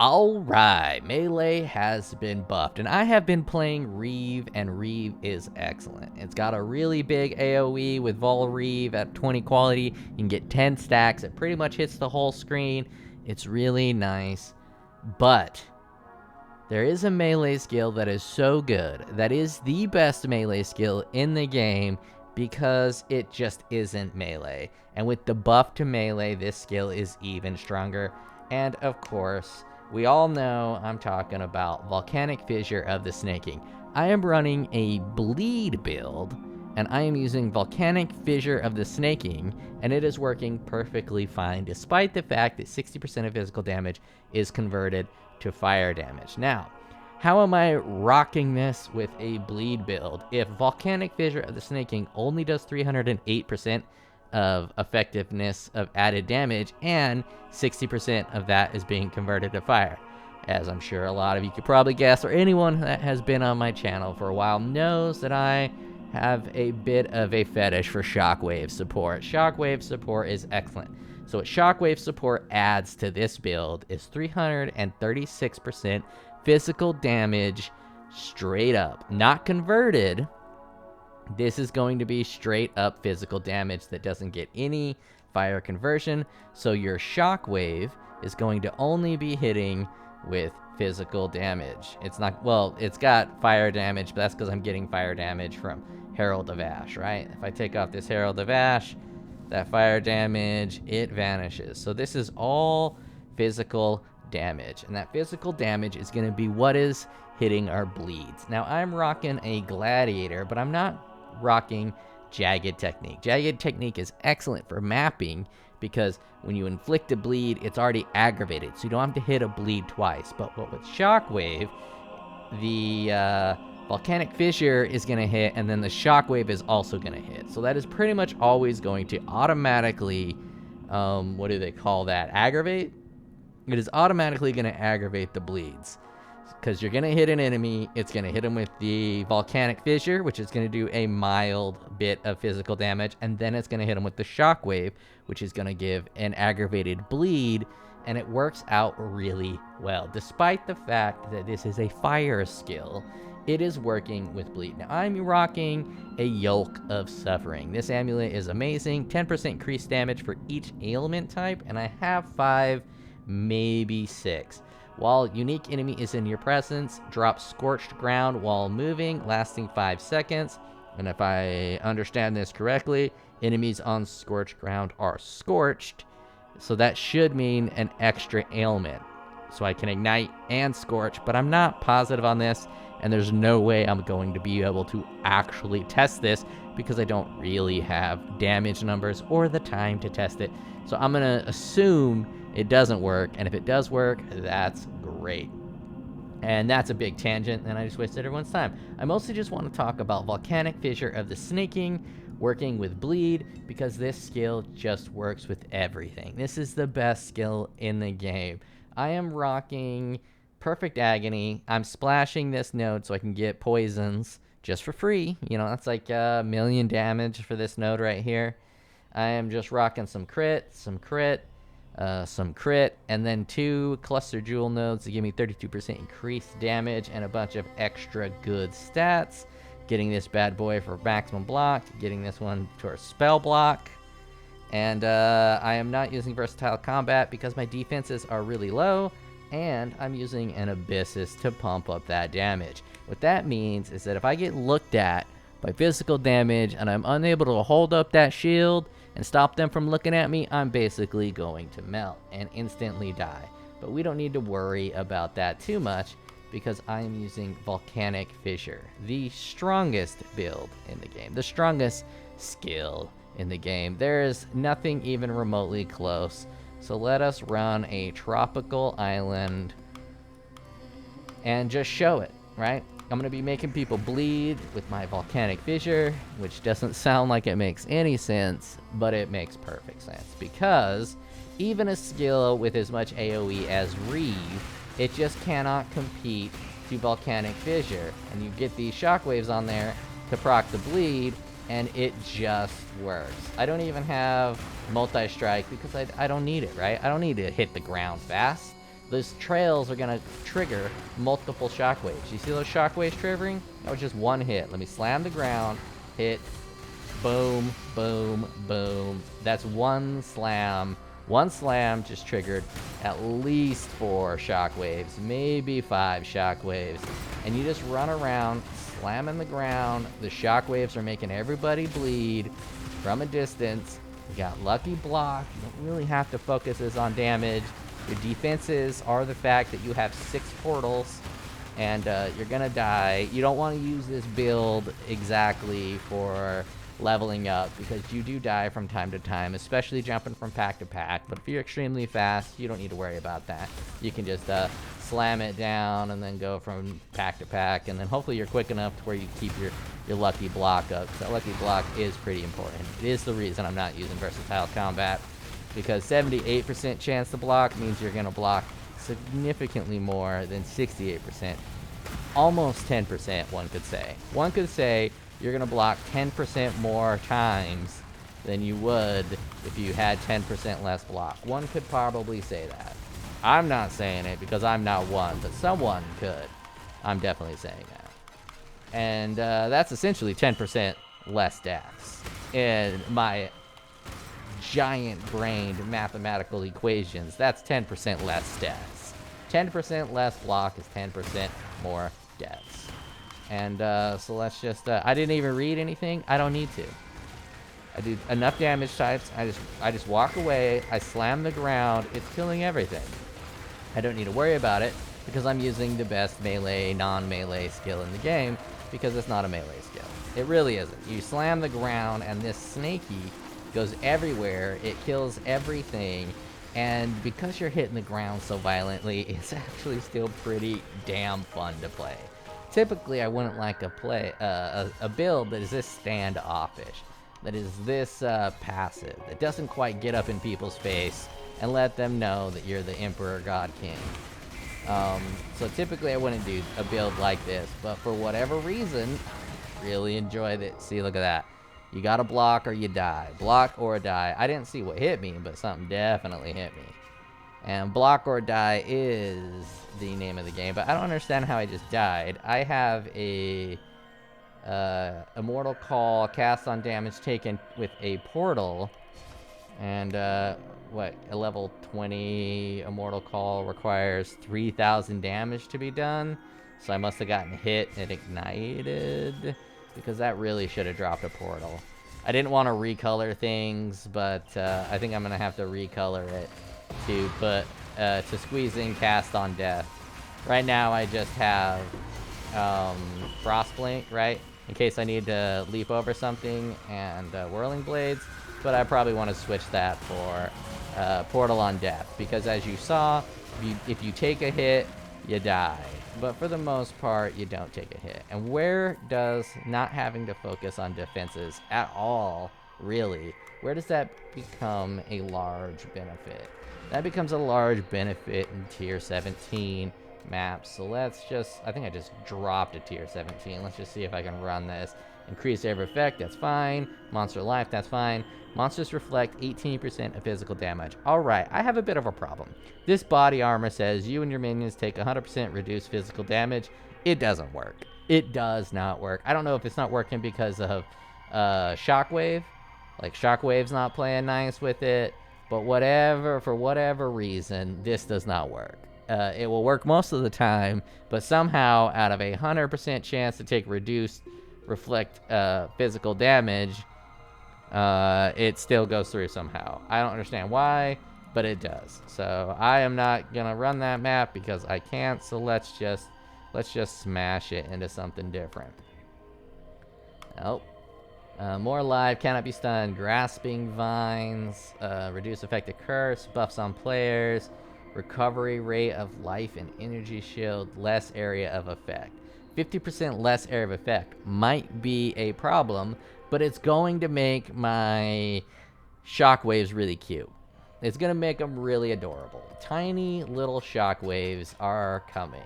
Alright, Melee has been buffed, and I have been playing Reeve, and Reeve is excellent. It's got a really big AoE with Vol Reeve at 20 quality. You can get 10 stacks. It pretty much hits the whole screen. It's really nice, but there is a melee skill that is so good. That is the best melee skill in the game because it just isn't melee. And with the buff to melee, this skill is even stronger. And of course, we all know I'm talking about Volcanic Fissure of the Snaking. I am running a bleed build, and I am using Volcanic Fissure of the Snaking, and it is working perfectly fine, despite the fact that 60% of physical damage is converted to fire damage. Now, how am I rocking this with a bleed build if Volcanic Fissure of the Snaking only does 308% of effectiveness of added damage, and 60% of that is being converted to fire? As I'm sure a lot of you could probably guess, or anyone that has been on my channel for a while knows that I have a bit of a fetish for shockwave support. Shockwave support is excellent. So what shockwave support adds to this build is 336% physical damage straight up, not converted. This is going to be straight up physical damage that doesn't get any fire conversion. So your shockwave is going to only be hitting with physical damage. It's not, well, it's got fire damage, but that's because I'm getting fire damage from Herald of Ash, right? If I take off this Herald of Ash, that fire damage, it vanishes. So this is all physical damage, and that physical damage is going to be what is hitting our bleeds. Now, I'm rocking a Gladiator, but I'm not rocking Jagged Technique. Jagged Technique is excellent for mapping because when you inflict a bleed, it's already aggravated, so you don't have to hit a bleed twice. But with Shockwave, the Volcanic Fissure is going to hit, and then the Shockwave is also going to hit. So that is pretty much always going to automatically, what do they call that? Aggravate? It is automatically going to aggravate the bleeds. Because you're going to hit an enemy, it's going to hit them with the Volcanic Fissure, which is going to do a mild bit of physical damage, and then it's going to hit them with the Shockwave, which is going to give an aggravated bleed, and it works out really well. Despite the fact that this is a fire skill, it is working with bleed. Now, I'm rocking a Yoke of Suffering. This amulet is amazing. 10% increased damage for each ailment type, and I have 5, maybe 6. While unique enemy is in your presence, drop Scorched Ground while moving, lasting 5 seconds. And if I understand this correctly, enemies on Scorched Ground are scorched. So that should mean an extra ailment. So I can ignite and scorch, but I'm not positive on this. And there's no way I'm going to be able to actually test this because I don't really have damage numbers or the time to test it. So I'm going to assume it doesn't work, and if it does work, that's great. And that's a big tangent, and I just wasted everyone's time. I mostly just want to talk about Volcanic Fissure of the Snaking, working with bleed, because this skill just works with everything. This is the best skill in the game. I am rocking Perfect Agony. I'm splashing this node so I can get poisons just for free. You know, that's like a million damage for this node right here. I am just rocking some crit, some crit, and then 2 cluster jewel nodes to give me 32% increased damage and a bunch of extra good stats. Getting this bad boy for maximum block, getting this one for spell block. And I am not using versatile combat because my defenses are really low, and I'm using an Abyssus to pump up that damage. What that means is that if I get looked at by physical damage and I'm unable to hold up that shield and stop them from looking at me, I'm basically going to melt and instantly die. But we don't need to worry about that too much because I'm using Volcanic Fissure, the strongest build in the game, the strongest skill in the game. There is nothing even remotely close. So let us run a tropical island and just show it, right? I'm going to be making people bleed with my Volcanic Fissure, which doesn't sound like it makes any sense, but it makes perfect sense. Because even a skill with as much AoE as Reeve, it just cannot compete to Volcanic Fissure. And you get these shockwaves on there to proc the bleed, and it just works. I don't even have multi-strike because I don't need it, right? I don't need to hit the ground fast. those trails are gonna trigger multiple shockwaves. You see those shockwaves triggering? That was just one hit. Let me slam the ground, hit, boom, boom, boom. That's one slam. One slam just triggered at least 4 shockwaves, maybe 5 shockwaves. And you just run around, slamming the ground. The shockwaves are making everybody bleed from a distance. You got lucky block. You don't really have to focus this on damage. Your defenses are the fact that you have 6 portals and you're gonna die. You don't want to use this build exactly for leveling up because you do die from time to time, especially jumping from pack to pack. But if you're extremely fast, you don't need to worry about that. You can just slam it down and then go from pack to pack, and then hopefully you're quick enough to where you keep your lucky block up. So that lucky block is pretty important. It is the reason I'm not using versatile combat, because 78% chance to block means you're gonna block significantly more than 68%. Almost 10%, one could say. One could say you're gonna block 10% more times than you would if you had 10% less block. One could probably say that. I'm not saying it because I'm not one, but someone could. I'm definitely saying that. And that's essentially 10% less deaths in my giant-brained mathematical equations. That's 10% less deaths. 10% less block is 10% more deaths. And so let's just, I didn't even read anything. I don't need to. I do enough damage types. I just walk away. I slam the ground. It's killing everything. I don't need to worry about it because I'm using the best melee, non-melee skill in the game because it's not a melee skill. It really isn't. You slam the ground and this snaky goes everywhere. It kills everything. And because you're hitting the ground so violently, it's actually still pretty damn fun to play. Typically, I wouldn't like a build that is this standoffish, that is this passive, that doesn't quite get up in people's face and let them know that you're the Emperor God King. So typically, I wouldn't do a build like this, but for whatever reason, really enjoyed it. See, look at that. You gotta block or you die. Block or die. I didn't see what hit me, but something definitely hit me. And block or die is the name of the game, but I don't understand how I just died. I have a Immortal Call cast on damage taken with a portal, and what, a level 20 Immortal Call requires 3,000 damage to be done, so I must have gotten hit and ignited, because that really should have dropped a portal. I didn't want to recolor things, but I think I'm gonna have to recolor it to put to squeeze in cast on death. Right now I just have Frostblink, right, in case I need to leap over something, and Whirling Blades, but I probably want to switch that for Portal on death, because as you saw, if you take a hit, you die. But for the most part, you don't take a hit. And where does not having to focus on defenses at all, really, where does that become a large benefit? That becomes a large benefit in tier 17 maps. So let's just, I think I just dropped a tier 17. Let's just see if I can run this. Increase air effect, that's fine. Monster life, that's fine. Monsters reflect 18% of physical damage. Alright, I have a bit of a problem. This body armor says you and your minions take 100% reduced physical damage. It doesn't work. It does not work. I don't know if it's not working because of Shockwave. Like, Shockwave's not playing nice with it. But for whatever reason, this does not work. It will work most of the time, but somehow out of a 100% chance to take reduced reflect physical damage, it still goes through somehow. I don't understand why, but it does. So I am not gonna run that map because I can't. So let's just smash it into something different. Nope. More live, cannot be stunned. Grasping vines, reduce effective curse, buffs on players, recovery rate of life and energy shield, less area of effect. 50% less area of effect might be a problem, but it's going to make my shockwaves really cute. It's going to make them really adorable. Tiny little shockwaves are coming.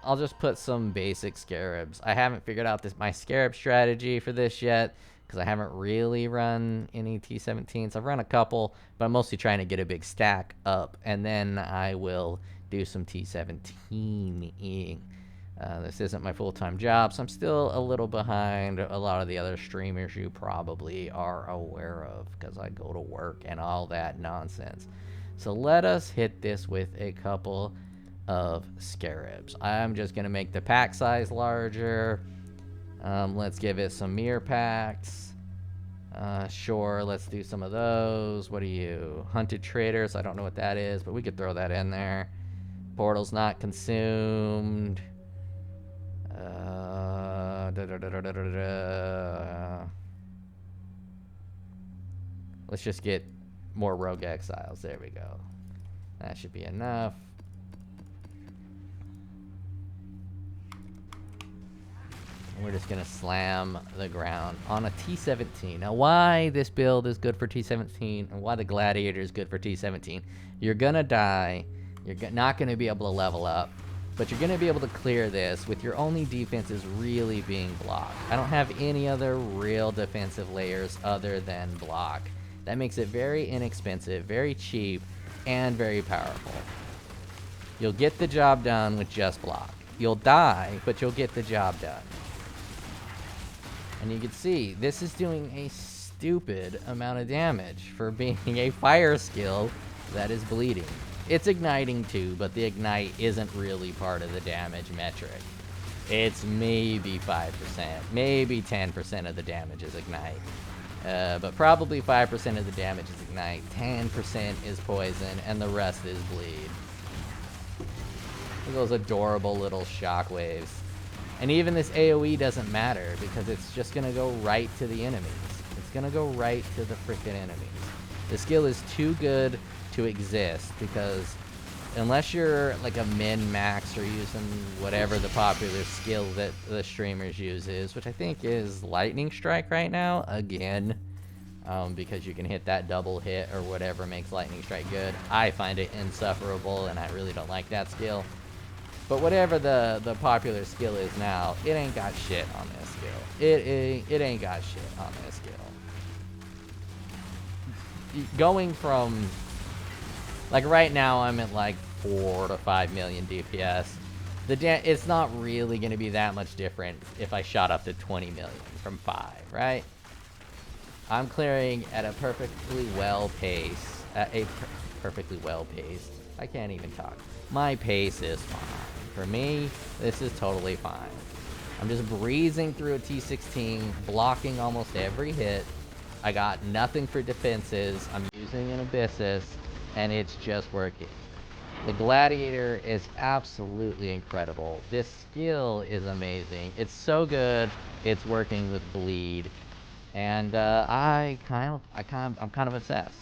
I'll just put some basic scarabs. I haven't figured out my scarab strategy for this yet, because I haven't really run any T17s. I've run a couple, but I'm mostly trying to get a big stack up, and then I will do some T17ing. This isn't my full-time job, so I'm still a little behind a lot of the other streamers you probably are aware of, because I go to work and all that nonsense. So let us hit this with a couple of scarabs. I'm just going to make the pack size larger. Let's give it some mirror packs. Sure, let's do some of those. What are you? Hunted traders. I don't know what that is, but we could throw that in there. Portal's not consumed. Let's just get more rogue exiles. There we go. That should be enough. We're just going to slam the ground on a T17. Now, why this build is good for T17 and why the Gladiator is good for T17. You're going to die. You're not going to be able to level up. But you're going to be able to clear this with your only defenses really being block. I don't have any other real defensive layers other than block. That makes it very inexpensive, very cheap, and very powerful. You'll get the job done with just block. You'll die, but you'll get the job done. And you can see, this is doing a stupid amount of damage for being a fire skill that is bleeding. It's igniting too, but the ignite isn't really part of the damage metric. It's maybe 5%, maybe 10% of the damage is ignite. But probably 5% of the damage is ignite, 10% is poison, and the rest is bleed. Look at those adorable little shockwaves. And even this AoE doesn't matter because it's just going to go right to the enemies. It's going to go right to the freaking enemies. The skill is too good to exist because unless you're like a min-max or using whatever the popular skill that the streamers uses, which I think is Lightning Strike right now, again, because you can hit that double hit or whatever makes Lightning Strike good. I find it insufferable and I really don't like that skill. But whatever the popular skill is now, it ain't got shit on this skill. It ain't got shit on this skill. Going from, like right now I'm at like 4 to 5 million DPS. It's not really going to be that much different if I shot up to 20 million from 5, right? I'm clearing at a perfectly well pace. Perfectly well paced. I can't even talk. My pace is fine. For me, this is totally fine. I'm just breezing through a T16, blocking almost every hit. I got nothing for defenses. I'm using an Abyssus, and it's just working. The Gladiator is absolutely incredible. This skill is amazing. It's so good. It's working with bleed, and I'm kind of obsessed.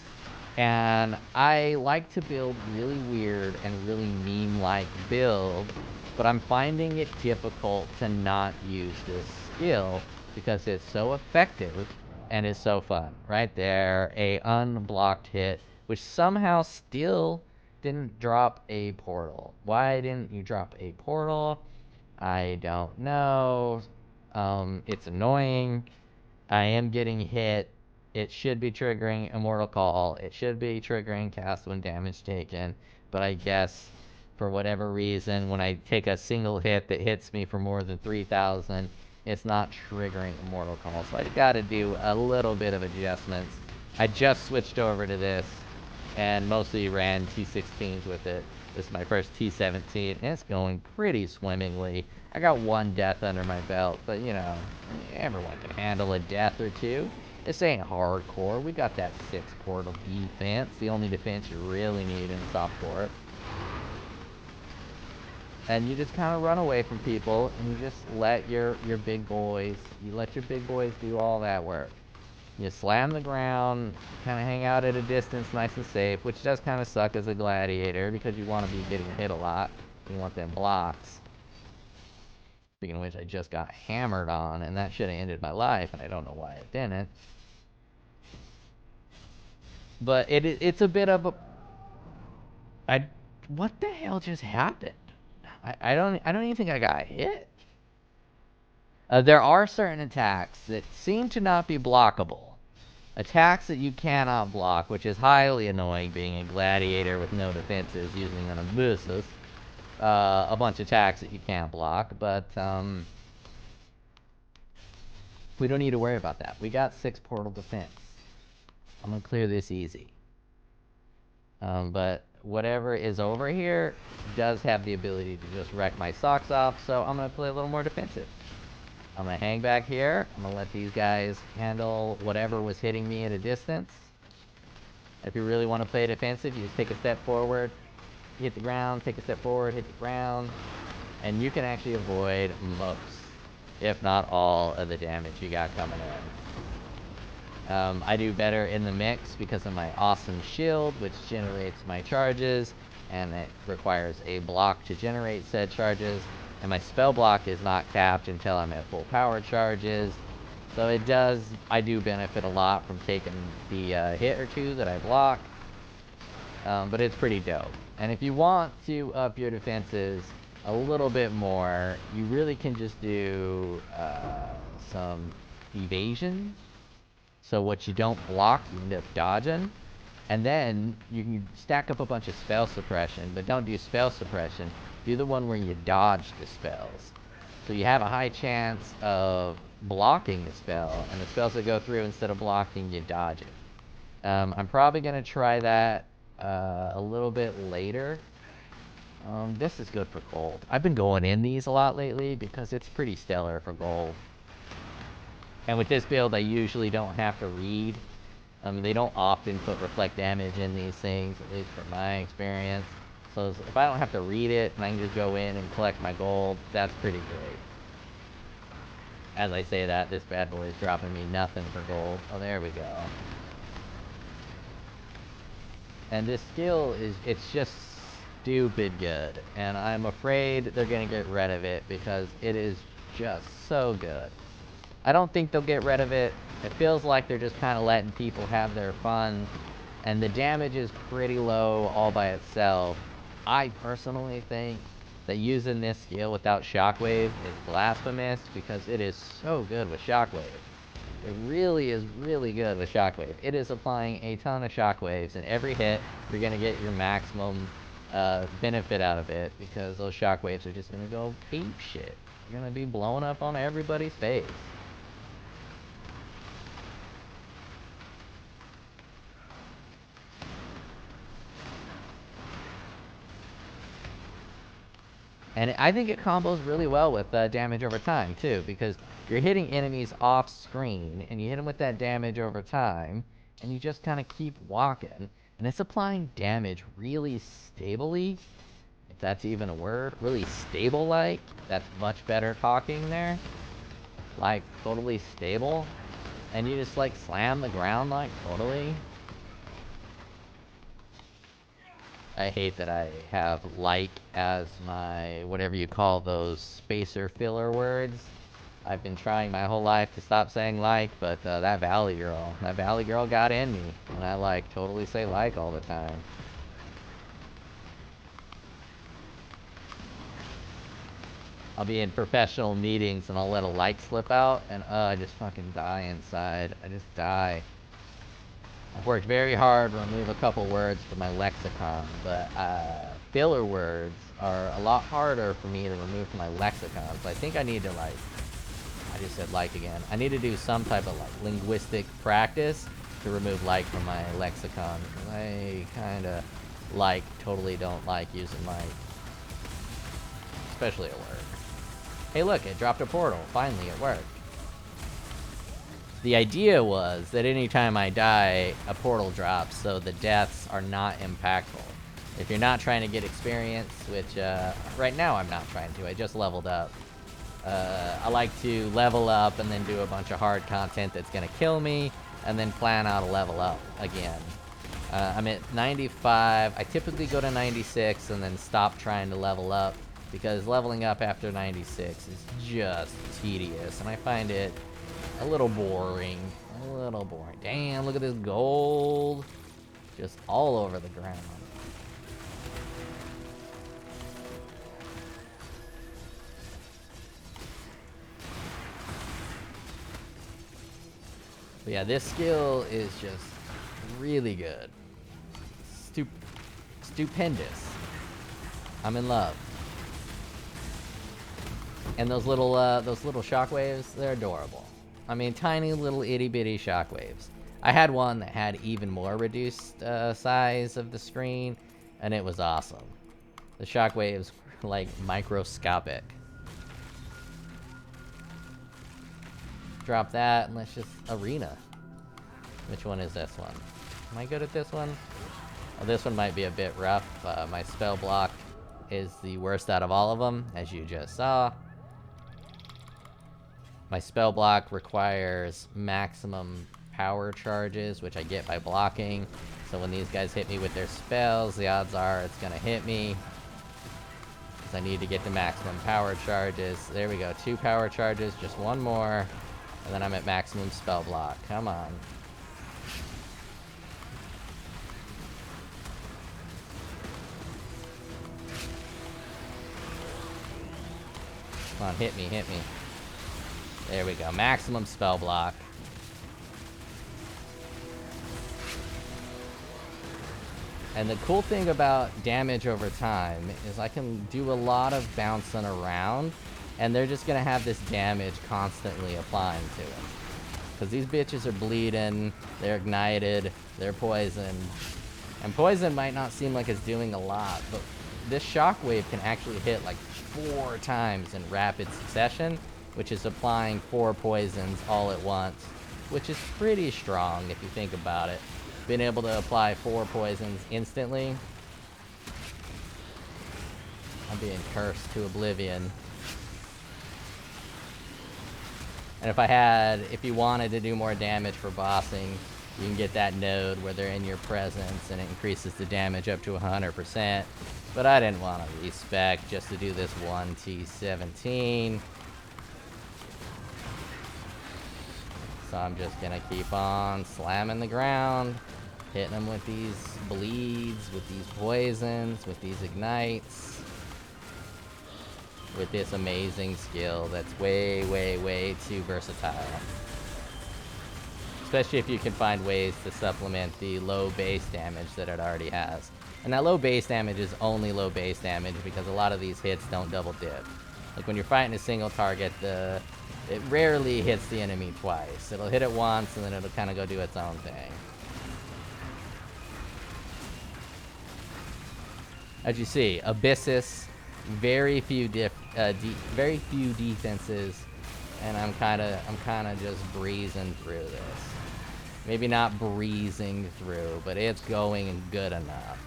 And I like to build really weird and really meme-like builds, but I'm finding it difficult to not use this skill because it's so effective and it's so fun. Right there, a unblocked hit, which somehow still didn't drop a portal. Why didn't you drop a portal? I don't know. It's annoying. I am getting hit. It should be triggering Immortal Call. It should be triggering cast when damage taken. But I guess for whatever reason, when I take a single hit that hits me for more than 3,000, it's not triggering Immortal Call. So I gotta do a little bit of adjustments. I just switched over to this and mostly ran T16s with it. This is my first T17, and it's going pretty swimmingly. I got 1 death under my belt, but you know, everyone can handle a death or 2. This ain't hardcore. We got that 6 portal defense, the only defense you really need in softcore. And you just kind of run away from people, and you just let your big boys, do all that work. You slam the ground, kind of hang out at a distance nice and safe, which does kind of suck as a gladiator because you want to be getting hit a lot. You want them blocks. Speaking of which, I just got hammered on, and that should have ended my life, and I don't know why it didn't. But it's a bit of a... what the hell just happened? I don't even think I got hit. There are certain attacks that seem to not be blockable. Attacks that you cannot block, which is highly annoying being a gladiator with no defenses using an abusus. A bunch of attacks that you can't block, but we don't need to worry about that. We got 6 portal defense. I'm gonna clear this easy. But whatever is over here does have the ability to just wreck my socks off, so I'm gonna play a little more defensive. I'm gonna hang back here. I'm gonna let these guys handle whatever was hitting me at a distance. If you really want to play defensive, you just take a step forward, hit the ground, take a step forward, hit the ground, and you can actually avoid most, if not all, of the damage you got coming in. I do better in the mix because of my awesome shield, which generates my charges, and it requires a block to generate said charges. And my spell block is not capped until I'm at full power charges. So I do benefit a lot from taking the hit or two that I block. But it's pretty dope. And if you want to up your defenses a little bit more, you really can just do some evasion. So what you don't block, you end up dodging. And then you can stack up a bunch of spell suppression, but don't do spell suppression. Do the one where you dodge the spells. So you have a high chance of blocking the spell, and the spells that go through, instead of blocking, you dodge it. I'm probably going to try that a little bit later. This is good for gold. I've been going in these a lot lately because it's pretty stellar for gold. And with this build, I usually don't have to read. They don't often put reflect damage in these things, at least from my experience. So if I don't have to read it and I can just go in and collect my gold, that's pretty great. As I say that, this bad boy is dropping me nothing for gold. Oh, there we go. And this skill it's just stupid good. And I'm afraid they're going to get rid of it because it is just so good. I don't think they'll get rid of it. It feels like they're just kind of letting people have their fun. And the damage is pretty low all by itself. I personally think that using this skill without Shockwave is blasphemous because it is so good with Shockwave. It really is really good with Shockwave. It is applying a ton of Shockwaves, and every hit you're going to get your maximum benefit out of it because those Shockwaves are just going to go ape shit. You're going to be blowing up on everybody's face. And I think it combos really well with damage over time, too, because you're hitting enemies off screen, and you hit them with that damage over time, and you just kind of keep walking. And it's applying damage really stably, if that's even a word, really stable-like. That's much better talking there. Like, totally stable. And you just, like, slam the ground, like, totally. I hate that I have like as my, whatever you call those spacer filler words. I've been trying my whole life to stop saying like, but that Valley Girl got in me. And I like totally say like all the time. I'll be in professional meetings and I'll let a like slip out and I just fucking die inside. I just die. I've worked very hard to remove a couple words from my lexicon, but filler words are a lot harder for me to remove from my lexicon. So I think I need to I just said like again. I need to do some type of linguistic practice to remove like from my lexicon. Because I kind of totally don't like using like, especially at work. Hey look, it dropped a portal. Finally, it worked. The idea was that anytime I die, a portal drops, so the deaths are not impactful. If you're not trying to get experience, which right now I'm not trying to, I just leveled up. I like to level up and then do a bunch of hard content that's going to kill me, and then plan out a level up again. I'm at 95, I typically go to 96 and then stop trying to level up, because leveling up after 96 is just tedious, and I find it a little boring. Damn, look at this gold. Just all over the ground. But yeah, this skill is just really good. Stupendous. I'm in love. And those little shockwaves, they're adorable. I mean, tiny little itty bitty shockwaves. I had one that had even more reduced size of the screen, and it was awesome. The shockwaves were like microscopic. Drop that, and let's just arena. Which one is this one? Am I good at this one? Oh, this one might be a bit rough. My spell block is the worst out of all of them, as you just saw. My spell block requires maximum power charges, which I get by blocking. So when these guys hit me with their spells, the odds are it's gonna hit me. Because I need to get the maximum power charges. There we go, 2 power charges, just 1 more. And then I'm at maximum spell block. Come on. Come on, hit me, hit me. There we go, maximum spell block. And the cool thing about damage over time is I can do a lot of bouncing around, and they're just gonna have this damage constantly applying to them. Because these bitches are bleeding, they're ignited, they're poisoned. And poison might not seem like it's doing a lot, but this shockwave can actually hit like 4 times in rapid succession, which is applying 4 poisons all at once, which is pretty strong if you think about it. Being able to apply 4 poisons instantly. I'm being cursed to oblivion. And if you wanted to do more damage for bossing, you can get that node where they're in your presence and it increases the damage up to 100%. But I didn't want to respec just to do this 1T17. So I'm just gonna keep on slamming the ground, hitting them with these bleeds, with these poisons, with these ignites, with this amazing skill that's way, way, way too versatile. Especially if you can find ways to supplement the low base damage that it already has. And that low base damage is only low base damage because a lot of these hits don't double dip. Like when you're fighting a single target, it rarely hits the enemy twice. It'll hit it once and then it'll kind of go do its own thing. As you see, Abyssus, very few defenses, and I'm kind of just breezing through this. Maybe not breezing through, but it's going good enough.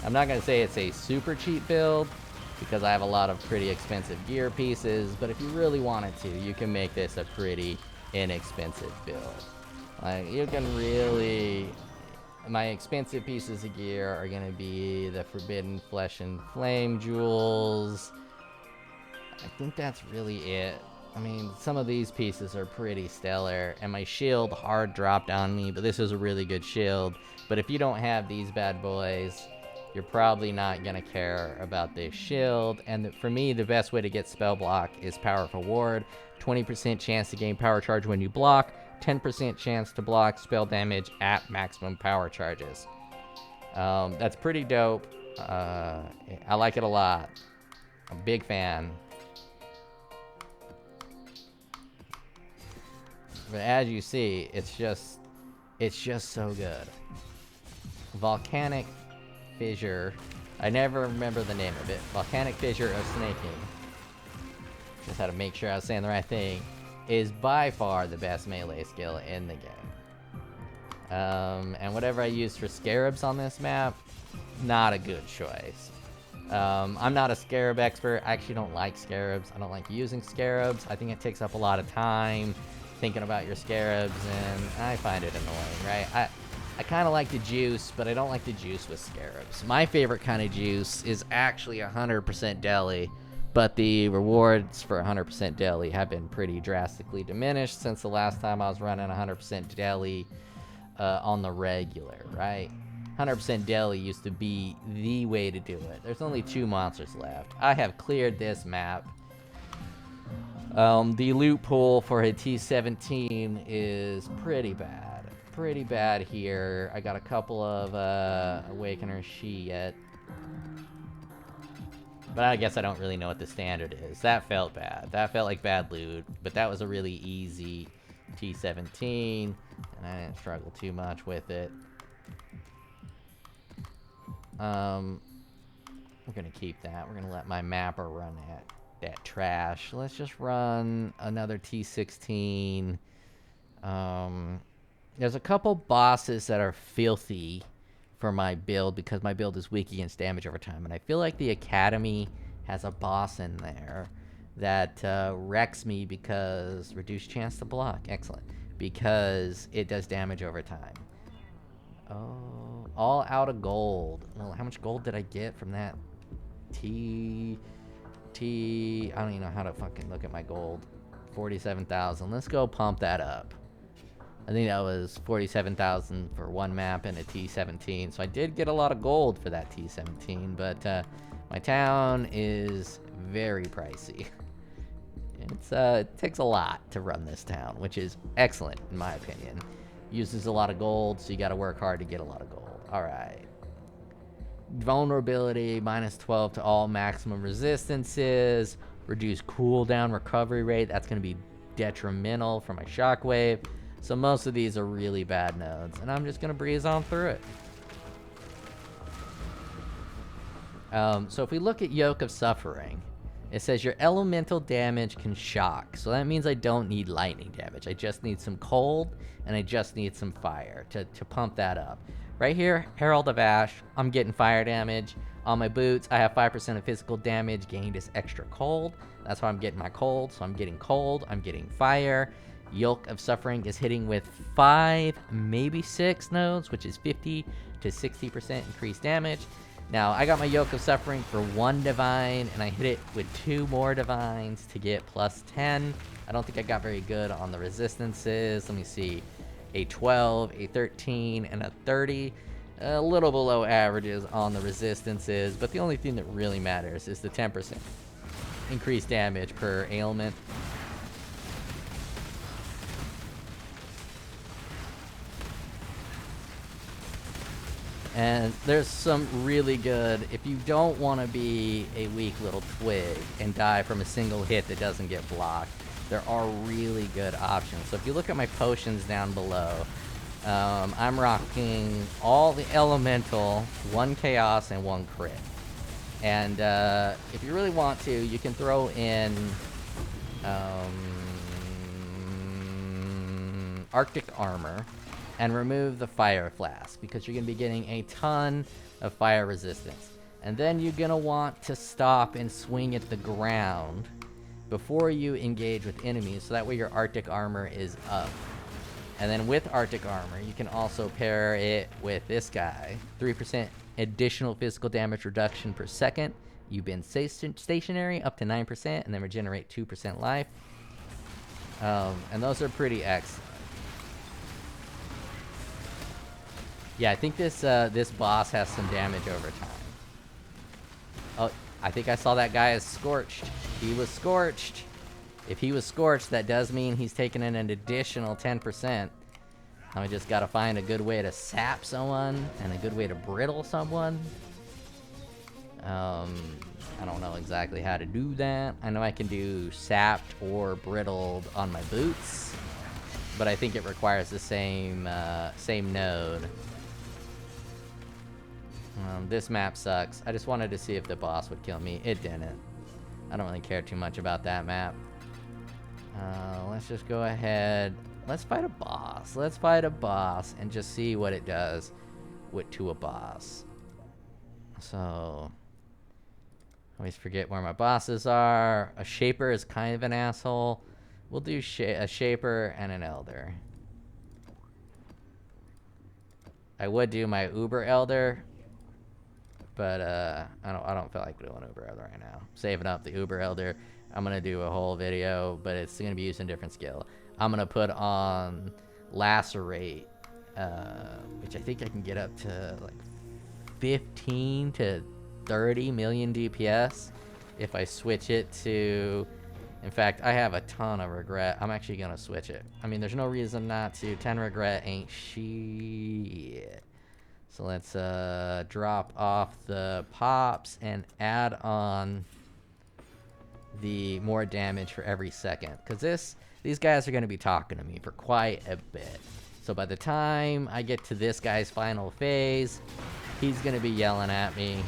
I'm not going to say it's a super cheap build, because I have a lot of pretty expensive gear pieces, but if you really wanted to, you can make this a pretty inexpensive build. Like, you can really... My expensive pieces of gear are going to be the Forbidden Flesh and Flame Jewels. I think that's really it. I mean, some of these pieces are pretty stellar, and my shield hard dropped on me, but this is a really good shield. But if you don't have these bad boys, you're probably not going to care about this shield. And for me, the best way to get spell block is Powerful Ward. 20% chance to gain power charge when you block, 10% chance to block spell damage at maximum power charges. That's pretty dope. I like it a lot. I'm a big fan. But as you see, it's just so good. Volcanic Fissure. I never remember the name of it. Volcanic Fissure of Snaking. Just had to make sure I was saying the right thing. Is by far the best melee skill in the game. And whatever I use for scarabs on this map, not a good choice. I'm not a scarab expert. I actually don't like scarabs. I don't like using scarabs. I think it takes up a lot of time thinking about your scarabs, and I find it annoying, right? I kind of like the juice, but I don't like the juice with scarabs. My favorite kind of juice is actually 100% deli, but the rewards for 100% deli have been pretty drastically diminished since the last time I was running 100% deli on the regular, right? 100% deli used to be the way to do it. There's only 2 monsters left. I have cleared this map. The loot pool for a T17 is pretty bad. Pretty bad here. I got a couple of Awakener She yet. But I guess I don't really know what the standard is. That felt bad. That felt like bad loot. But that was a really easy T17. And I didn't struggle too much with it. We're going to keep that. We're going to let my mapper run that trash. Let's just run another T16. There's a couple bosses that are filthy for my build because my build is weak against damage over time. And I feel like the Academy has a boss in there that wrecks me because reduced chance to block. Excellent. Because it does damage over time. Oh, all out of gold. Well, how much gold did I get from that I don't even know how to fucking look at my gold. 47,000. Let's go pump that up. I think that was 47,000 for one map and a T17. So I did get a lot of gold for that T17, but my town is very pricey. It takes a lot to run this town, which is excellent in my opinion. Uses a lot of gold, so you gotta work hard to get a lot of gold. Alright. Vulnerability, -12 to all maximum resistances. Reduce cooldown recovery rate. That's gonna be detrimental for my shockwave. So most of these are really bad nodes, and I'm just gonna breeze on through it. So if we look at Yoke of Suffering, it says your elemental damage can shock. So that means I don't need lightning damage. I just need some cold, and I just need some fire to pump that up. Right here, Herald of Ash, I'm getting fire damage. On my boots, I have 5% of physical damage gained as extra cold. That's why I'm getting my cold. So I'm getting cold, I'm getting fire. Yoke of Suffering is hitting with 5, maybe 6 nodes, which is 50 to 60% increased damage. Now, I got my Yoke of Suffering for 1 Divine, and I hit it with 2 more Divines to get +10. I don't think I got very good on the resistances. Let me see. A 12, a 13, and a 30. A little below averages on the resistances, but the only thing that really matters is the 10% increased damage per ailment. And there's some really good, if you don't want to be a weak little twig and die from a single hit that doesn't get blocked, there are really good options. So if you look at my potions down below, I'm rocking all the elemental, 1 chaos, and 1 crit. And if you really want to, you can throw in Arctic armor and remove the fire flask, because you're going to be getting a ton of fire resistance. And then you're going to want to stop and swing at the ground before you engage with enemies, so that way your Arctic armor is up. And then with Arctic armor, you can also pair it with this guy. 3% additional physical damage reduction per second. You've been stationary up to 9%, and then regenerate 2% life. And those are pretty excellent. Yeah, I think this boss has some damage over time. Oh, I think I saw that guy as scorched. He was scorched. If he was scorched, that does mean he's taking in an additional 10%. I just gotta find a good way to sap someone and a good way to brittle someone. I don't know exactly how to do that. I know I can do sapped or brittled on my boots, but I think it requires the same node. This map sucks. I just wanted to see if the boss would kill me. It didn't. I don't really care too much about that map. Let's just go ahead. Let's fight a boss. Let's fight a boss and just see what it does to a boss. So, I always forget where my bosses are. A Shaper is kind of an asshole. We'll do a Shaper and an Elder. I would do my Uber Elder, but I don't feel like doing Uber Elder right now. Saving up the Uber Elder. I'm gonna do a whole video, but it's gonna be using a different skill. I'm gonna put on Lacerate which I think I can get up to like 15 to 30 million DPS if I switch it to... In fact, I have a ton of regret. I'm actually gonna switch it. I mean, there's no reason not to. 10 regret ain't shit. So let's drop off the pops and add on the more damage for every second. Because these guys are gonna be talking to me for quite a bit. So by the time I get to this guy's final phase, he's gonna be yelling at me.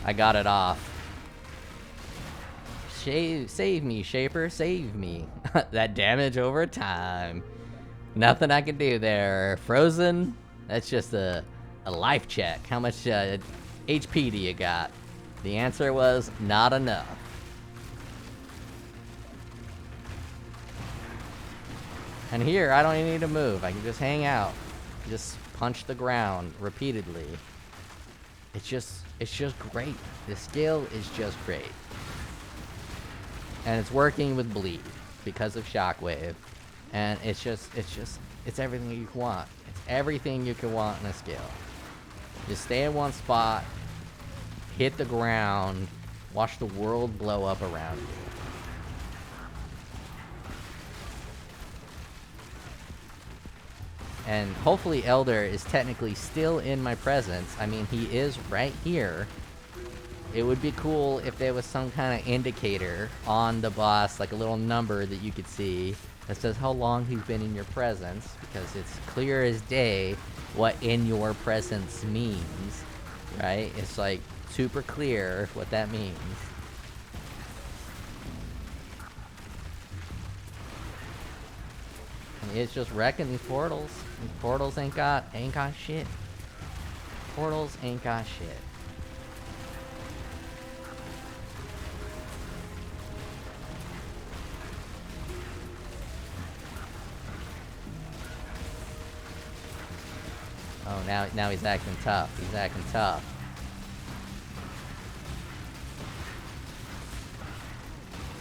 I got it off. Save me, Shaper, save me. That damage over time. Nothing I can do there. Frozen, that's just a life check. How much HP do you got? The answer was not enough. And here, I don't even need to move. I can just hang out. Just punch the ground repeatedly. It's just great. The skill is just great. And it's working with bleed because of shockwave. And it's everything you can want. It's everything you can want in a skill. Just stay in one spot, hit the ground, watch the world blow up around you. And hopefully Elder is technically still in my presence. I mean, he is right here. It would be cool if there was some kind of indicator on the boss, like a little number that you could see that says how long he's been in your presence, because it's clear as day what in your presence means, right? It's like super clear what that means. And it's just wrecking these portals. These portals ain't got shit. Portals ain't got shit. Oh, now he's acting tough. He's acting tough.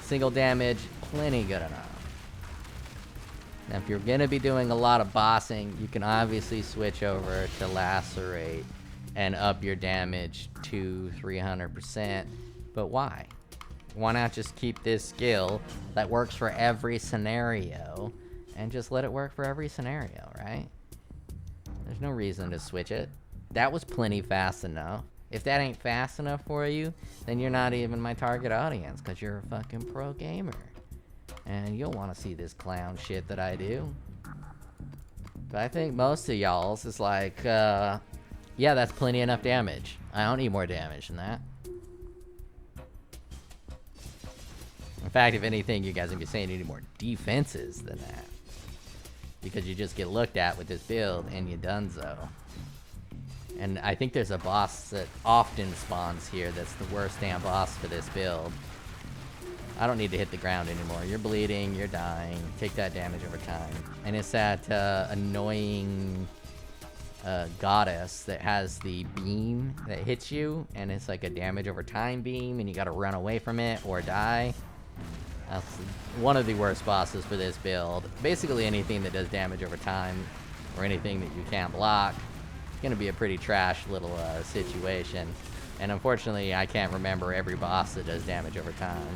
Single damage, plenty good enough. Now, if you're gonna be doing a lot of bossing, you can obviously switch over to Lacerate and up your damage to 300%. But why? Why not just keep this skill that works for every scenario and just let it work for every scenario, right? There's no reason to switch it. That was plenty fast enough. If that ain't fast enough for you, then you're not even my target audience, because you're a fucking pro gamer. And you'll want to see this clown shit that I do. But I think most of y'all's is like, yeah, that's plenty enough damage. I don't need more damage than that. In fact, if anything, you guys are gonna be saying you need more defenses than that. Because you just get looked at with this build and you donezo. And I think there's a boss that often spawns here that's the worst damn boss for this build. I don't need to hit the ground anymore. You're bleeding, you're dying, take that damage over time. And it's that annoying goddess that has the beam that hits you, and it's like a damage over time beam, and you gotta run away from it or die. That's one of the worst bosses for this build. Basically anything that does damage over time, or anything that you can't block, it's gonna be a pretty trash little situation. And unfortunately, I can't remember every boss that does damage over time.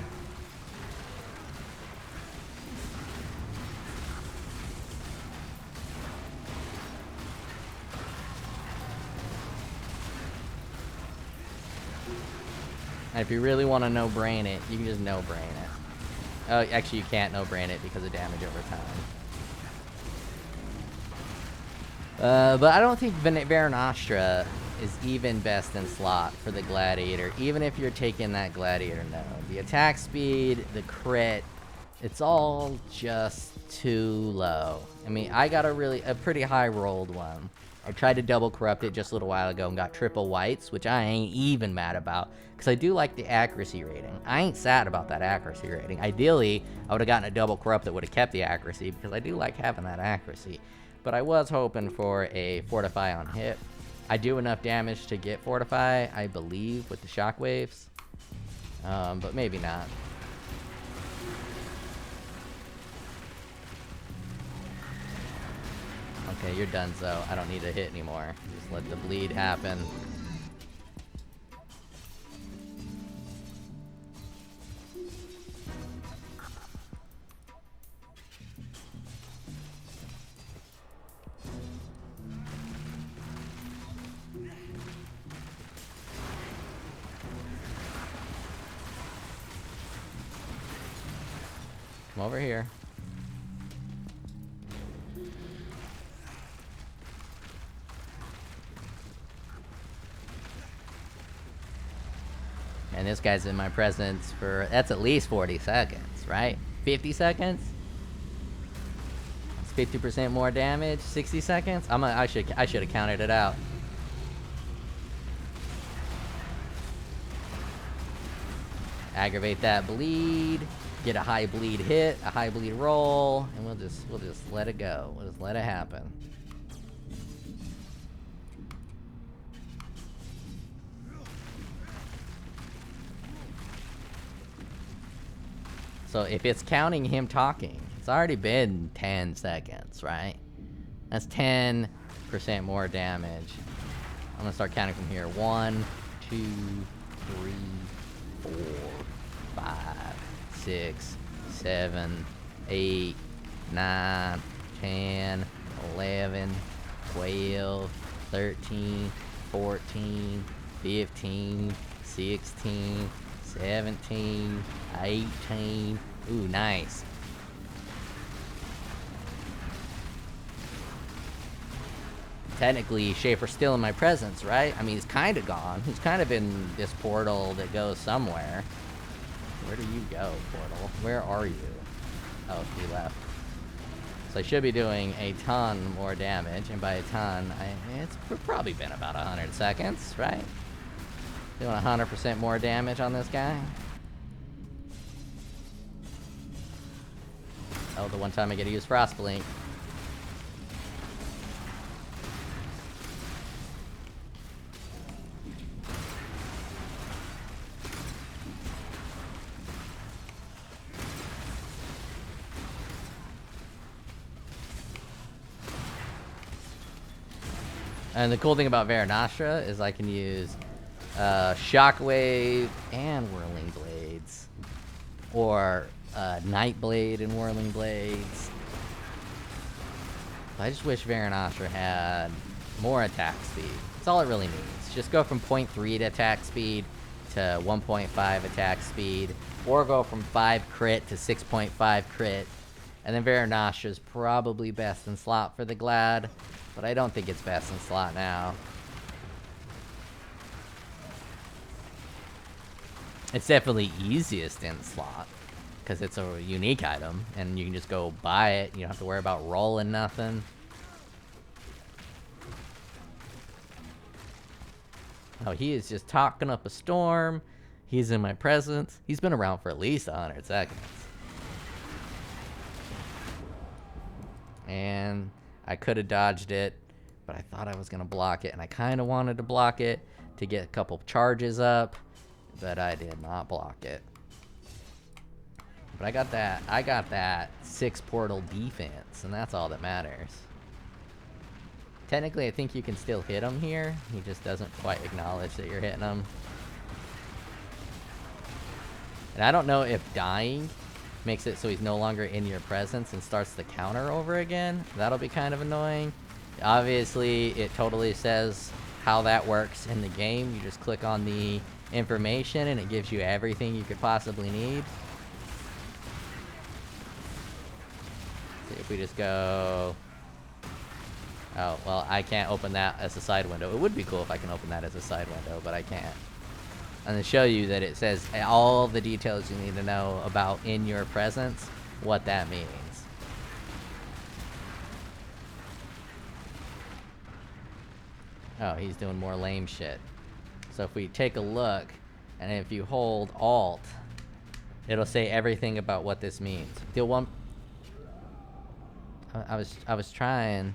And if you really want to no-brain it, you can just no-brain it. Oh, actually, you can't no-brain it because of damage over time. But I don't think Veranastra is even best in slot for the Gladiator, even if you're taking that Gladiator node. The attack speed, the crit, it's all just too low. I mean, I got a pretty high rolled one. I tried to double corrupt it just a little while ago and got triple whites, which I ain't even mad about, because I do like the accuracy rating. I ain't sad about that accuracy rating. Ideally, I would have gotten a double corrupt that would have kept the accuracy, because I do like having that accuracy. But I was hoping for a fortify on hit. I do enough damage to get Fortify, I believe, with the shockwaves. But maybe not. Okay, you're done, so I don't need to hit anymore. Just let the bleed happen. Come over here. And this guy's in my presence for, that's at least 40 seconds, right? 50 seconds? It's 50% more damage, 60 seconds? I should have counted it out. Aggravate that bleed, get a high bleed hit, a high bleed roll, and we'll just let it go. We'll just let it happen. So if it's counting him talking, it's already been 10 seconds, right? That's 10% more damage. I'm gonna start counting from here. 1, 2, 3, 4, 5, 6, 7, 8, 9, 10, 11, 12, 13, 14, 15, 16, 17, 18. Ooh, nice. Technically, Schaefer's still in my presence, right? I mean, he's kind of gone. He's kind of in this portal that goes somewhere. Where do you go, portal? Where are you? Oh, he left. So I should be doing a ton more damage, and by a ton, it's probably been about 100 seconds, right? Doing 100% more damage on this guy. Oh, the one time I get to use Frostblink. And the cool thing about Veranastra is I can use Shockwave and Whirling Blades. Or Nightblade and Whirling Blades. I just wish Veranastra had more attack speed. That's all it really needs. Just go from 0.3 to attack speed to 1.5 attack speed. Or go from 5 crit to 6.5 crit. And then Veranastra is probably best in slot for the Glad. But I don't think it's best in slot now. It's definitely easiest in slot. Because it's a unique item. And you can just go buy it. You don't have to worry about rolling nothing. Oh, he is just talking up a storm. He's in my presence. He's been around for at least 100 seconds. And I could have dodged it, but I thought I was going to block it, and I kind of wanted to block it to get a couple charges up, but I did not block it. But I got that 6 portal defense, and that's all that matters. Technically, I think you can still hit him here. He just doesn't quite acknowledge that you're hitting him. And I don't know if dying makes it so he's no longer in your presence and starts the counter over again. That'll be kind of annoying. Obviously, it totally says how that works in the game. You just click on the information and it gives you everything you could possibly need. So if we just go... Oh, well, I can't open that as a side window. It would be cool if I can open that as a side window, but I can't. And to show you that it says all the details you need to know about in your presence, what that means. Oh, he's doing more lame shit. So if we take a look, and if you hold Alt, it'll say everything about what this means. Deal one... I was trying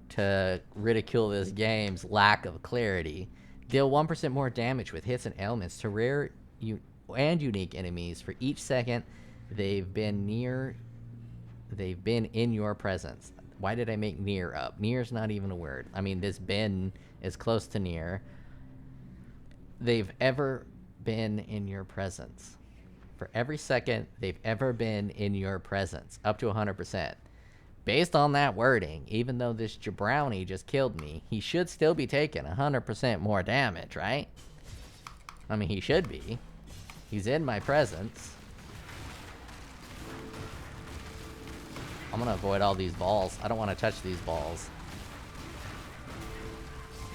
to ridicule this game's lack of clarity. Deal 1% more damage with hits and ailments to rare and unique enemies for each second they've been in your presence. Why did I make near up? Near's not even a word. I mean, this been is close to near. They've ever been in your presence. For every second they've ever been in your presence, up to 100%. Based on that wording, even though this jabrownie just killed me, he should still be taking 100% more damage, right? I mean, he should be. He's in my presence. I'm gonna avoid all these balls. I don't want to touch these balls.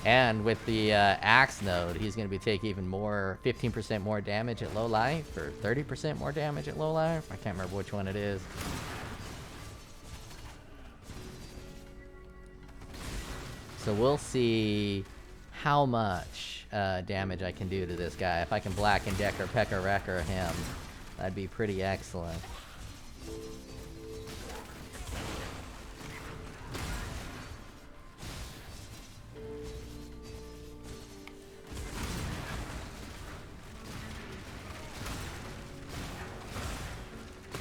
And with the axe node, he's gonna be taking even more, 15% more damage at low life, or 30% more damage at low life. I can't remember which one it is. So we'll see how much damage I can do to this guy. If I can Black and Decker Pecker Wrecker him, that'd be pretty excellent.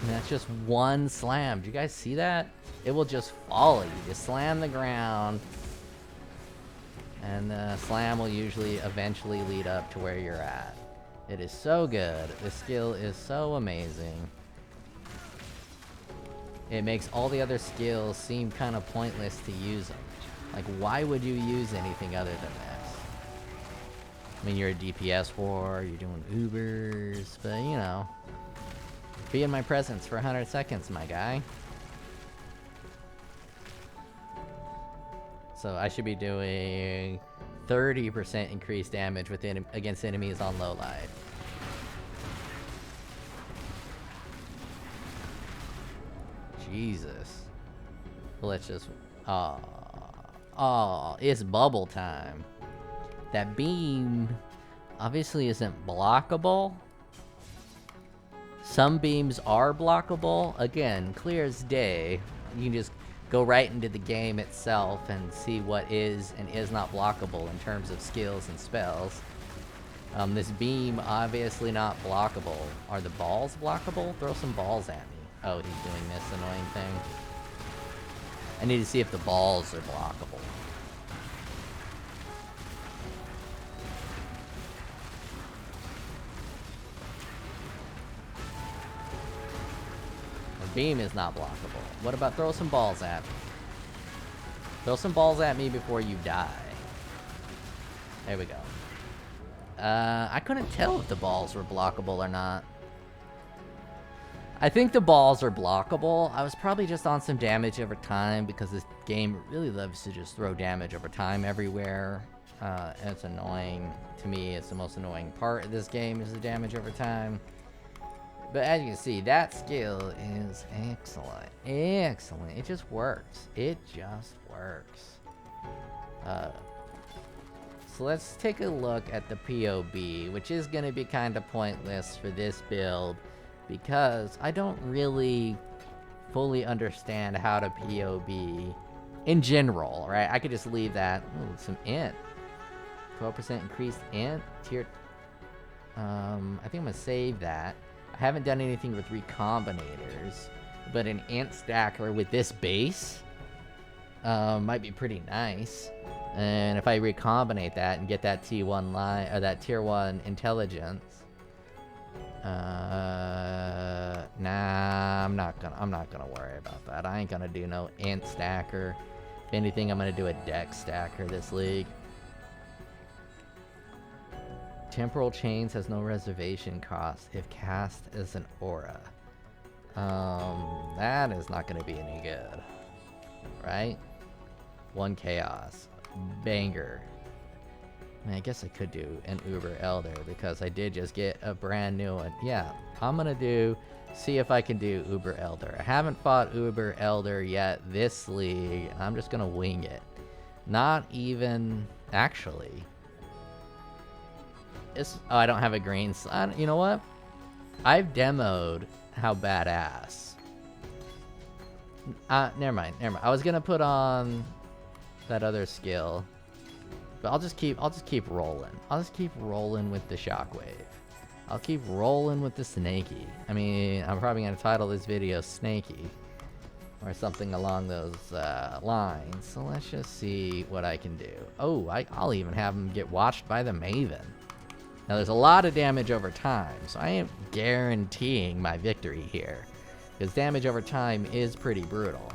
And that's just one slam. Do you guys see that? It will just follow you. You slam the ground, and the slam will usually eventually lead up to where you're at. It is so good. This skill is so amazing. It makes all the other skills seem kind of pointless to use them. Like, why would you use anything other than this? I mean, you're a DPS war, you're doing Ubers, but you know. Be in my presence for 100 seconds, my guy. So I should be doing 30% increased damage against enemies on low life. Jesus. Let's just... Oh, it's bubble time. That beam obviously isn't blockable. Some beams are blockable. Again, clear as day. You can just go right into the game itself and see what is and is not blockable in terms of skills and spells. This beam, obviously not blockable. Are the balls blockable? Throw some balls at me. Oh, he's doing this annoying thing. I need to see if the balls are blockable. Beam is not blockable. What about throw some balls at me? Throw some balls at me before you die. There we go. I couldn't tell if the balls were blockable or not. I think the balls are blockable. I was probably just on some damage over time because this game really loves to just throw damage over time everywhere. And it's annoying. To me, it's the most annoying part of this game is the damage over time. But as you can see, that skill is excellent. Excellent. It just works. It just works. So let's take a look at the POB, which is going to be kind of pointless for this build because I don't really fully understand how to POB in general, right? I could just leave that. Ooh, some int. 12% increased int. Tier. I think I'm going to save that. I haven't done anything with recombinators, but an int stacker with this base might be pretty nice. And if I recombinate that and get that T1 line or that tier 1 intelligence, nah, I'm not gonna worry about that. I ain't gonna do no int stacker. If anything, I'm gonna do a dex stacker this league. Temporal Chains has no reservation cost if cast as an aura. That is not going to be any good. Right? 1 chaos. Banger. I mean, I guess I could do an Uber Elder because I did just get a brand new one. Yeah, I'm going to see if I can do Uber Elder. I haven't fought Uber Elder yet this league. I'm just going to wing it. Not even... Actually... Oh, I don't have a green slot. You know what? I've demoed how badass. Never mind. I was gonna put on that other skill. But I'll just keep rolling. I'll just keep rolling with the shockwave. I'll keep rolling with the snaky. I mean, I'm probably gonna title this video Snaky or something along those lines. So let's just see what I can do. Oh, I'll even have him get watched by the Maven. Now there's a lot of damage over time, so I am guaranteeing my victory here, because damage over time is pretty brutal.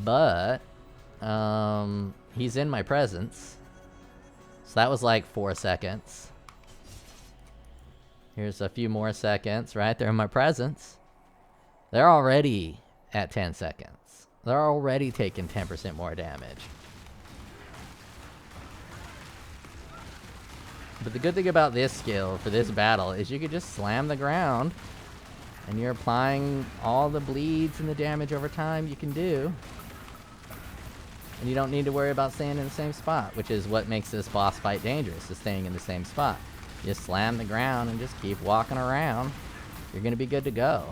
But he's in my presence, so that was like 4 seconds. Here's a few more seconds, right? They're in my presence. They're already at 10 seconds. They're already taking 10% more damage. But the good thing about this skill for this battle is you could just slam the ground and you're applying all the bleeds and the damage over time you can do. And you don't need to worry about staying in the same spot, which is what makes this boss fight dangerous, is staying in the same spot. You just slam the ground and just keep walking around. You're gonna be good to go.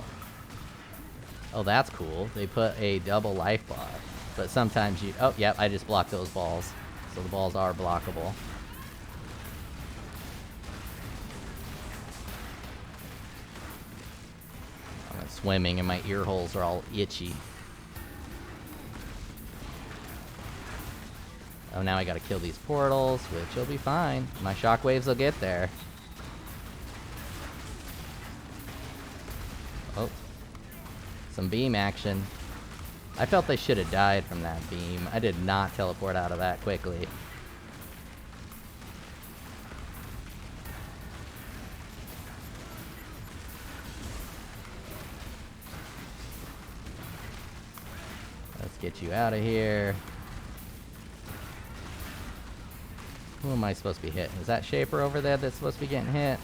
Oh, that's cool. They put a double life bar. But sometimes you... Oh, yep, I just blocked those balls. So the balls are blockable. I'm swimming and my ear holes are all itchy. Oh, now I gotta kill these portals, which will be fine. My shockwaves will get there. Oh. Some beam action. I felt they should have died from that beam. I did not teleport out of that quickly. Let's get you out of here. Who am I supposed to be hitting? Is that Shaper over there that's supposed to be getting hit?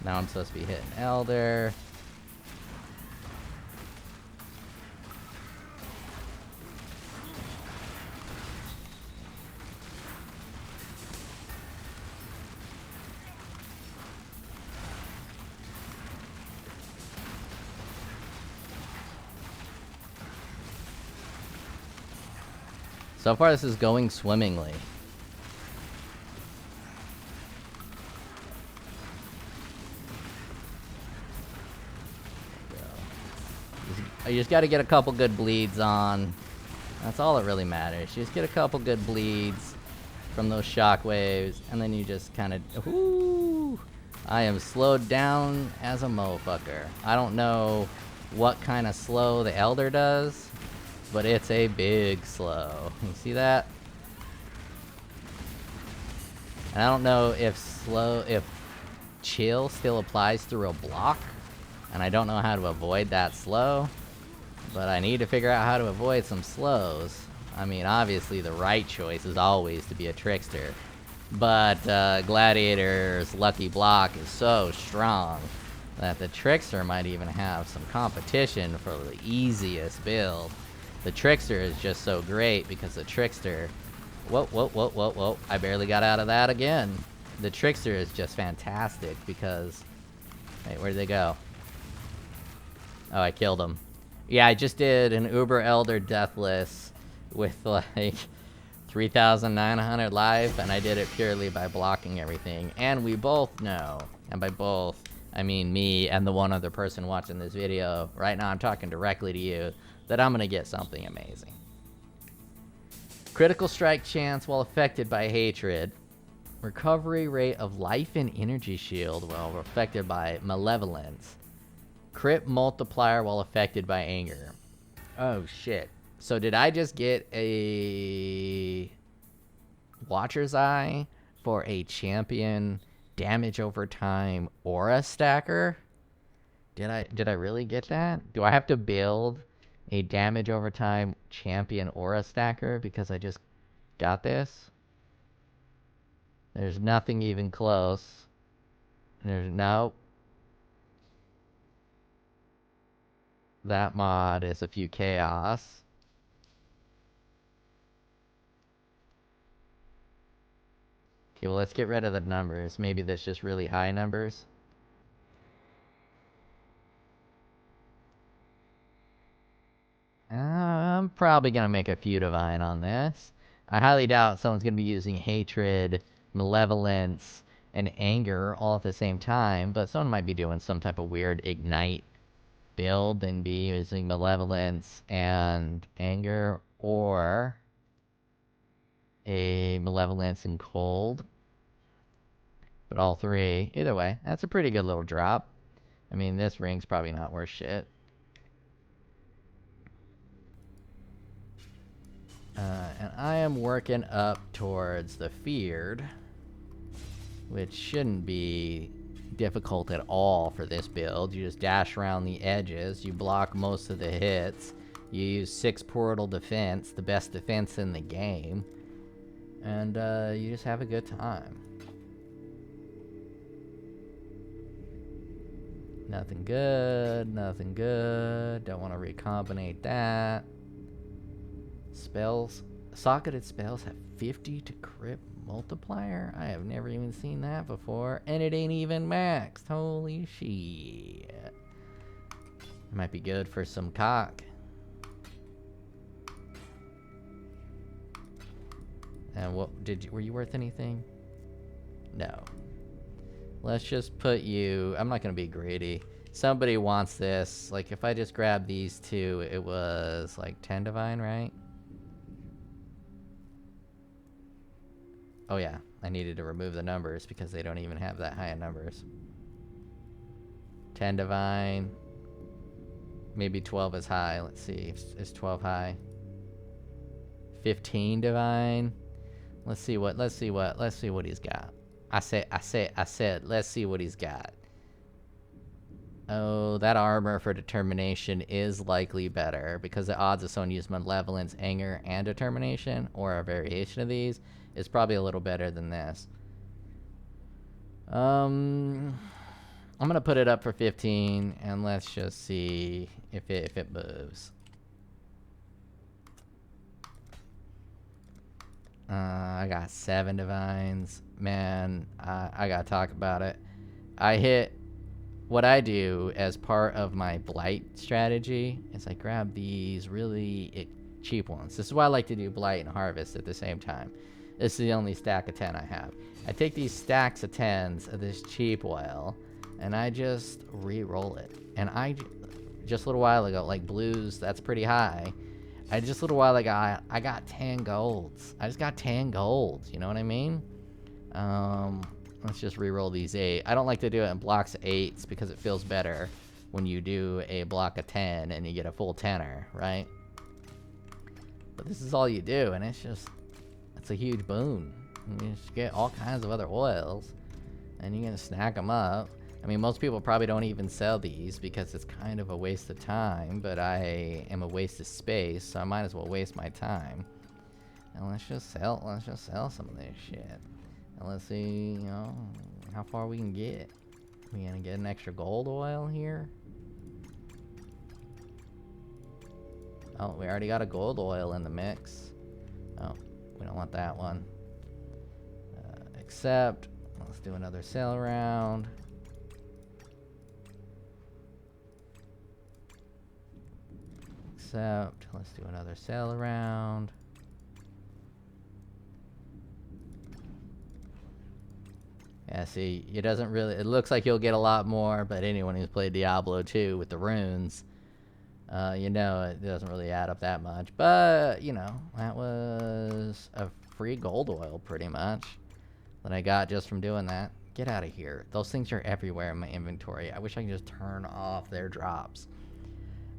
Now I'm supposed to be hitting Elder. So far, this is going swimmingly. You just got to get a couple good bleeds on. That's all that really matters. You just get a couple good bleeds from those shockwaves, and then you just kind of... Ooh, I am slowed down as a motherfucker. I don't know what kind of slow the Elder does, but it's a big slow. You see that? And I don't know if chill still applies through a block, and I don't know how to avoid that slow, but I need to figure out how to avoid some slows. I mean, obviously the right choice is always to be a trickster, but Gladiator's lucky block is so strong that the trickster might even have some competition for the easiest build. The trickster is just so great because the trickster... Whoa, whoa, whoa, whoa, whoa. I barely got out of that again. The trickster is just fantastic because... Wait, where'd they go? Oh, I killed him. Yeah, I just did an Uber Elder Deathless with like 3,900 life, and I did it purely by blocking everything. And we both know, and by both, I mean me and the one other person watching this video, right now I'm talking directly to you, that I'm gonna get something amazing. Critical strike chance while affected by hatred. Recovery rate of life and energy shield while affected by malevolence. Crit multiplier while affected by anger. Oh shit. So did I just get a Watcher's Eye for a champion damage over time aura stacker? Did I really get that? Do I have to build a damage over time champion aura stacker because I just got this? There's nothing even close. There's no. That mod is a few chaos. Okay, well let's get rid of the numbers. Maybe that's just really high numbers. probably gonna make a few divine on this. I highly doubt someone's gonna be using hatred, malevolence, and anger all at the same time, but someone might be doing some type of weird ignite build and be using malevolence and anger, or a malevolence and cold. But all three. Either way, that's a pretty good little drop. I mean, this ring's probably not worth shit. And I am working up towards the feared, which shouldn't be difficult at all for this build. You just dash around the edges, you block most of the hits, you use 6 portal defense, the best defense in the game, and you just have a good time. Nothing good, nothing good. Don't want to recombinate that. Spells, socketed spells have 50 to crit multiplier? I have never even seen that before, and it ain't even maxed. Holy shit. It might be good for some cock. And what were you worth anything? No. Let's just put you, I'm not gonna be greedy. Somebody wants this. Like, if I just grab these two, it was like 10 divine, right? Oh yeah, I needed to remove the numbers because they don't even have that high in numbers. 10 divine. Maybe 12 is high. Let's see. Is 12 high? 15 divine. Let's see what he's got. I said, let's see what he's got. Oh, that armor for determination is likely better because the odds of someone using malevolence, anger, and determination, or a variation of these, is probably a little better than this. I'm gonna put it up for 15, and let's just see if it moves. I got 7 divines. Man, I gotta talk about it. What I do as part of my blight strategy is I grab these really cheap ones. This is why I like to do blight and harvest at the same time. This is the only stack of 10 I have. I take these stacks of 10s of this cheap oil, and I just re-roll it. And just a little while ago, like blues, that's pretty high. Just a little while ago, I got 10 golds. I just got 10 golds, you know what I mean? Let's just re-roll these 8. I don't like to do it in blocks of 8s because it feels better when you do a block of 10 and you get a full 10er, right? But this is all you do, and it's a huge boon. You just get all kinds of other oils, and you're gonna snack them up. I mean, most people probably don't even sell these because it's kind of a waste of time, but I am a waste of space, so I might as well waste my time. And let's just sell some of this shit. And let's see, you know, how far we can get. We gonna get an extra gold oil here? Oh, we already got a gold oil in the mix. Oh, we don't want that one. Except, let's do another sell round. Except, let's do another sell around. Yeah, see, it doesn't really, it looks like you'll get a lot more, but anyone who's played Diablo 2 with the runes, you know, it doesn't really add up that much. But, you know, that was a free gold oil, pretty much, that I got just from doing that. Get out of here. Those things are everywhere in my inventory. I wish I could just turn off their drops.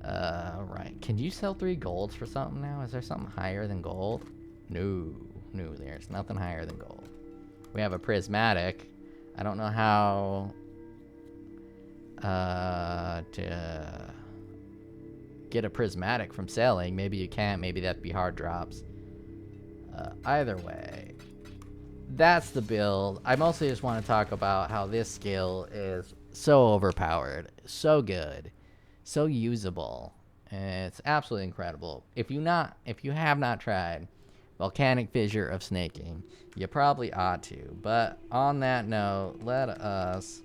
Right. Can you sell 3 golds for something now? Is there something higher than gold? No, there's nothing higher than gold. We have a prismatic. I don't know how to get a prismatic from selling. Maybe you can't. Maybe that'd be hard drops. Either way, that's the build. I mostly just want to talk about how this skill is so overpowered, so good, so usable. It's absolutely incredible. If you have not tried Volcanic Fissure of Snaking, you probably ought to. But on that note, let us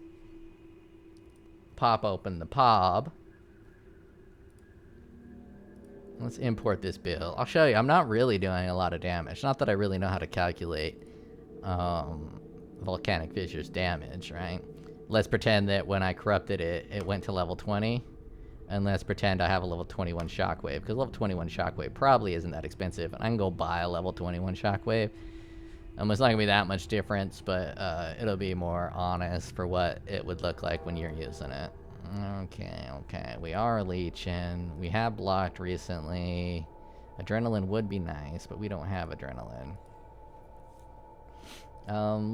pop open the POB Let's import this build. I'll show you. I'm not really doing a lot of damage. Not that I really know how to calculate Volcanic Fissure's damage, right? Let's pretend that when I corrupted it, it went to level 20. And let's pretend I have a level 21 Shockwave, because level 21 Shockwave probably isn't that expensive. And I can go buy a level 21 Shockwave. It's not going to be that much difference, but it'll be more honest for what it would look like when you're using it. Okay. We are leeching. We have blocked recently. Adrenaline would be nice, but we don't have adrenaline.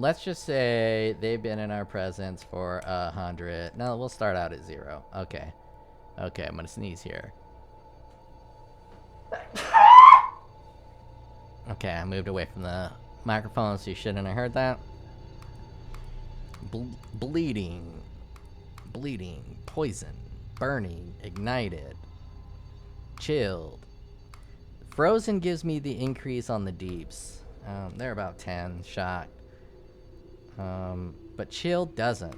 Let's just say they've been in our presence for 100. No, we'll start out at 0. Okay, I'm gonna sneeze here. Okay, I moved away from the microphone, so you shouldn't have heard that. Bleeding, poison, burning, ignited, chilled. Frozen gives me the increase on the deeps. They're about 10 shocked. But chill doesn't.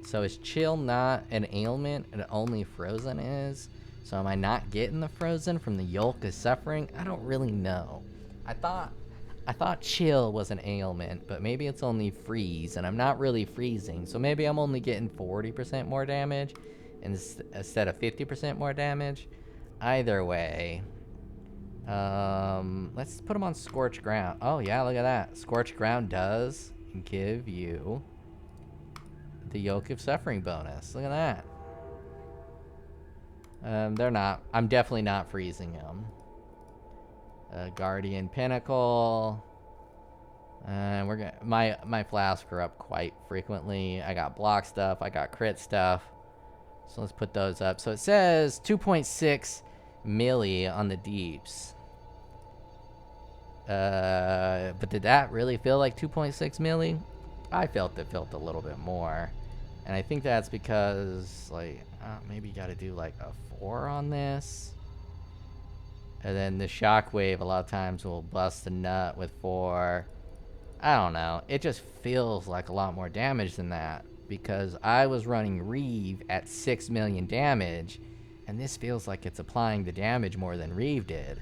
So is chill not an ailment and only frozen is? So am I not getting the frozen from the yolk is suffering? I don't really know. I thought chill was an ailment, but maybe it's only freeze, and I'm not really freezing. So maybe I'm only getting 40% more damage instead of 50% more damage. Either way, let's put them on Scorched Ground. Oh yeah, look at that. Scorched Ground does give you the Yoke of Suffering bonus. Look at that. They're not. I'm definitely not freezing them. Guardian Pinnacle. We're gonna. My flasks are up quite frequently. I got block stuff. I got crit stuff. So let's put those up. So it says 2.6 milli on the deeps. But did that really feel like 2.6 milli? I felt it felt a little bit more. And I think that's because, like, maybe you gotta do like a 4 on this. And then the Shockwave a lot of times will bust the nut with 4. I don't know. It just feels like a lot more damage than that. Because I was running Reeve at 6 million damage. And this feels like it's applying the damage more than Reeve did.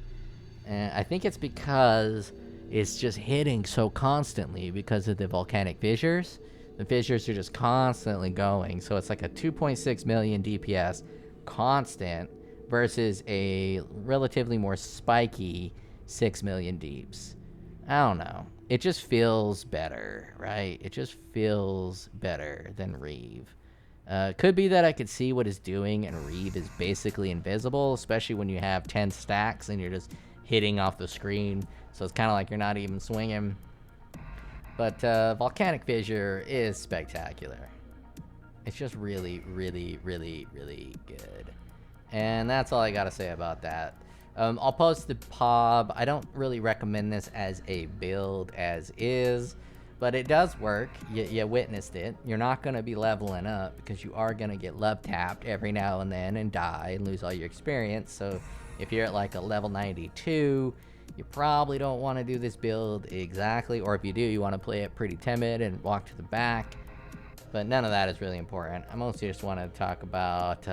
And I think it's because it's just hitting so constantly because of the volcanic fissures. The fissures are just constantly going. So it's like a 2.6 million DPS constant versus a relatively more spiky 6 million deeps. I don't know. It just feels better, right? It just feels better than Reeve. Could be that I could see what it's doing and Reeve is basically invisible, especially when you have 10 stacks and you're just hitting off the screen. So it's kind of like you're not even swinging. But Volcanic Fissure is spectacular. It's just really, really, really, really good. And that's all I gotta say about that. I'll post the POB. I don't really recommend this as a build as is, but it does work. You witnessed it. You're not gonna be leveling up because you are gonna get love tapped every now and then and die and lose all your experience. So if you're at like a level 92, you probably don't want to do this build exactly, or if you do, you want to play it pretty timid and walk to the back. But none of that is really important. I mostly just want to talk about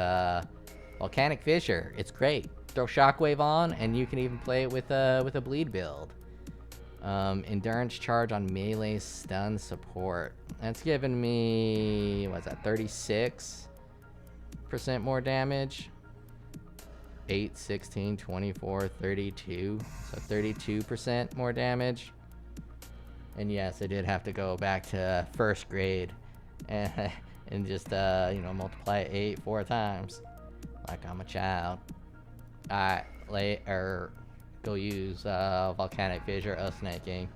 Volcanic Fissure. It's great. Throw Shockwave on, and you can even play it with a bleed build. Endurance charge on melee stun support. That's giving me, what's that, 36% more damage. 8, 16, 24, 32. So 32% more damage. And yes, I did have to go back to first grade and just, multiply 8 4 times. Like I'm a child. Alright, go use Volcanic Fissure of Snaking.